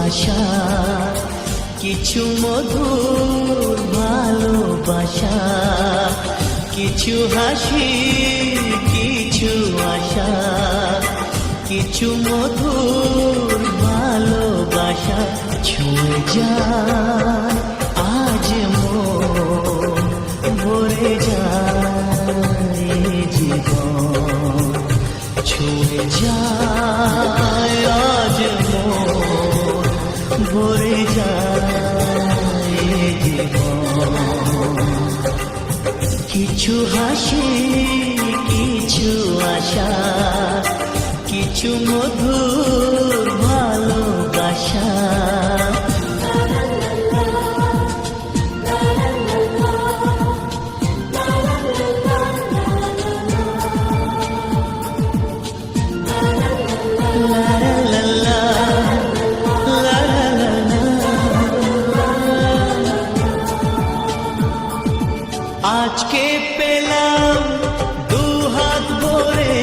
আশা, কিছু মধুর ভালোবাসা, কিছু হাসি, কিছু আশা, কিছু মধুর ভালোবাসা ছুঁয়ে যায় আজ মন, ভরে যায় জীবন, ছুঁয়ে যায় আজ মন, ভরে যায় জীবন। কিছু হাসি, কিছু আশা, কিছু মধুর ভালোবাসা। আজকে পেলাম দুহাত ভরে,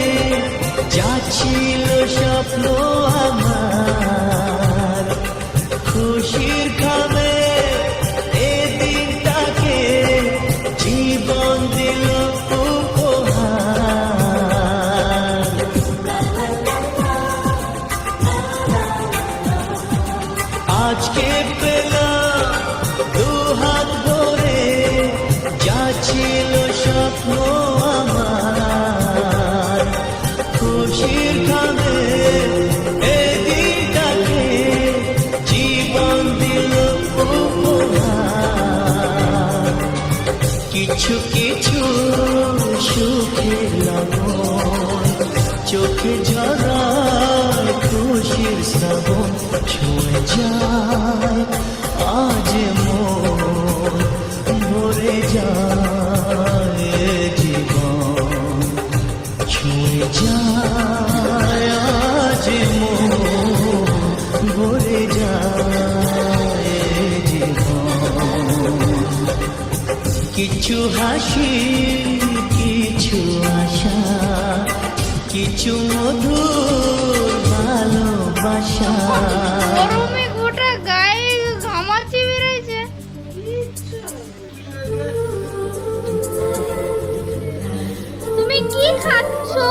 যাচ্ছিল স্বপ্ন আমার, খুশির খামে এ দিনটাকে জীবন দিল উপহার। আজকে পেলাম দুহাত ভরে, যাচ্ছিল স্বপ্ন আমার, খুশির খামে এ দিনটাকে জীবন দিল উপহার। কিছু কিছু সুখের লগন, চোখে ঝরায় খুশির শ্রাবণ, ছুঁয়ে যায় আজ মন, ভরে যায় জীবন, ছুঁয়ে যায় আজ মন, ভরে যায় জীবন। কিছু হাসি, কিছু আশা, কিছু মধুর ভালোবাসা। গরমে গোটা গায়ে ঘামাচি বেরোইছে। তুমি কি খাচ্ছো?